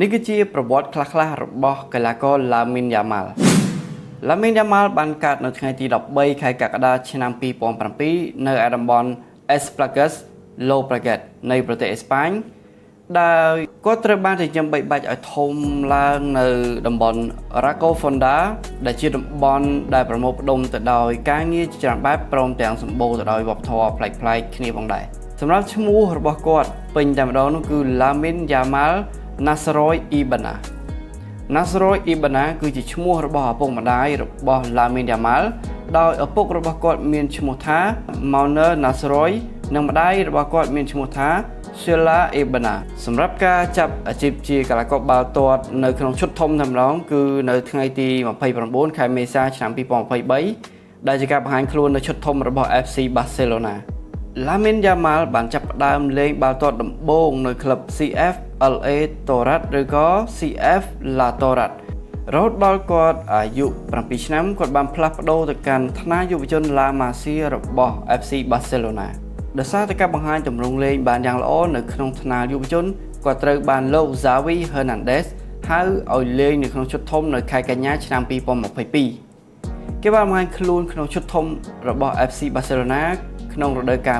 នេះគឺជាប្រវត្តិខ្លះៗរបស់កីឡាករ Lamine Yamal Lamine Yamal បានកើតនៅថ្ងៃទី13 ខែកក្កដាឆ្នាំ 2007 នៅឯតំបន់ Esplugues Llobregat នៃប្រទេសអេស្ប៉ាញដែលគាត់ត្រូវបានចិញ្ចឹមបីបាច់ឲ្យធំឡើងនៅតំបន់ Raco Fonda ដែលជាតំបន់ដែលប្រមូលផ្ដុំទៅដោយការងារជាច្រើនបែបព្រមទាំងសម្បូរទៅដោយវប្បធម៌ប្លែកៗគ្នាផងដែរសម្រាប់ឈ្មោះរបស់គាត់ពេញតែម្ដងនោះគឺ Lamine Yamal Nasroy Ibana Nasroy Ibana គឺជាឈ្មោះរបស់ឪពុកម្ដាយរបស់ Lamine Yamal ដោយឪពុករបស់គាត់មានឈ្មោះថា Mauner Nasroy និងម្ដាយរបស់គាត់មានឈ្មោះថា Sheila Ibana សម្រាប់ការចាប់អាជីពជាកីឡាករបាល់ទាត់នៅក្នុងឈុតធំតែម្ដងគឺនៅថ្ងៃទី29 ខែមេសាឆ្នាំ 2023 ដែលជាការបង្ហាញខ្លួននៅឈុតធំរបស់ FC Barcelona Lamine Yamal បានចាប់ផ្ដើមលេងបាល់ទាត់ដំបូងនៅក្លឹប CF LA Torrat ឬក៏ CF La Torrat រហូតដល់គាត់អាយុ7ឆ្នាំគាត់បានផ្លាស់ប្ដូរទៅកាន់ថ្នាលយុវជន La Masia របស់ FC Barcelona ដោយសារតែការបង្ហាញទម្រង់លេងបានយ៉ាងល្អនៅក្នុងថ្នាលយុវជនគាត់ត្រូវបានលោក Xavi Hernandez ហៅឲ្យលេងនៅក្នុងឈុតធំនៅខែកញ្ញាឆ្នាំ 2022 គេបានបង្ហាញខ្លួនក្នុងឈុតធំរបស់ FC Barcelona ក្នុងរដូវកាល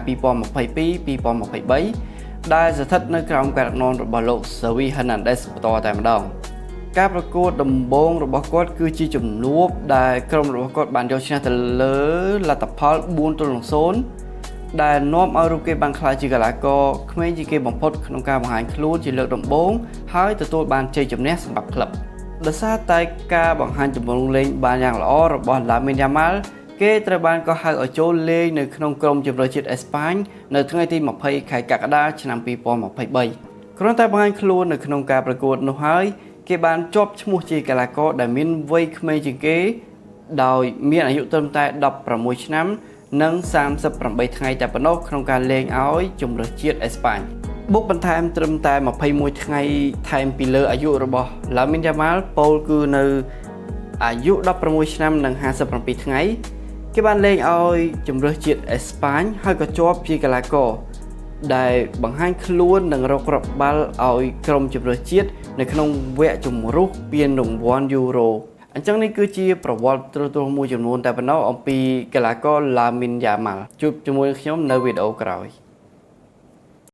2022-2023 ដែលស្ថិតនៅក្រោមការដឹកនាំរបស់លោក Xavi Hernandez បន្តតែម្ដងការប្រកួតដំបូងរបស់គាត់គឺជាជំនួបដែលក្រុមរបស់គាត់បានយកឈ្នះទៅលើលទ្ធផល4-0 ដែលនាំឲ្យរូបគេបានក្លាយជាកីឡាករក្មេងជាងគេបំផុតក្នុងការបង្ហាញខ្លួនជាលើកដំបូងហើយទទួលបានជ័យជំនះសម្រាប់ក្លឹបដោយសារតែការបង្ហាញទម្រង់លេងបានយ៉ាងល្អរបស់ Lamine Yamal គេត្រូវបានកោះហៅឲ្យចូលលេងនៅក្នុងក្រុមជម្រើសជាតិអេស្ប៉ាញនៅថ្ងៃទី20 ខែកក្កដាឆ្នាំ 2023 គ្រាន់តែបង្ហាញខ្លួននៅក្នុងការប្រកួតនោះហើយគេបានជាប់ឈ្មោះជាកីឡាករដែលមានវ័យក្មេងជាងគេដោយមានអាយុត្រឹមតែ16ឆ្នាំនិង38ថ្ងៃតែប៉ុណ្ណោះក្នុងការលេងឲ្យជម្រើសជាតិអេស្ប៉ាញបុកបន្ថែមត្រឹមតែ21ថ្ងៃថែមពីលើអាយុរបស់ Lamine Yamal ពោលគឺនៅអាយុ16ឆ្នាំនិង57ថ្ងៃគេបានលេងឲ្យជម្រើសជាតិអេស្ប៉ាញហើយក៏ជាប់ជាកីឡាករដែលបង្ហាញខ្លួននិងរកគ្រាប់បាល់ឲ្យក្រុមជម្រើសជាតិនៅក្នុងវគ្គជម្រុះពានរង្វាន់យូរ៉ូអញ្ចឹងនេះគឺជាប្រវត្តិទ្រង់មួយចំនួនតែប៉ុណ្ណោះអំពីកីឡាករ Lamine Yamal ជួបជាមួយនឹងខ្ញុំនៅវីដេអូក្រោយ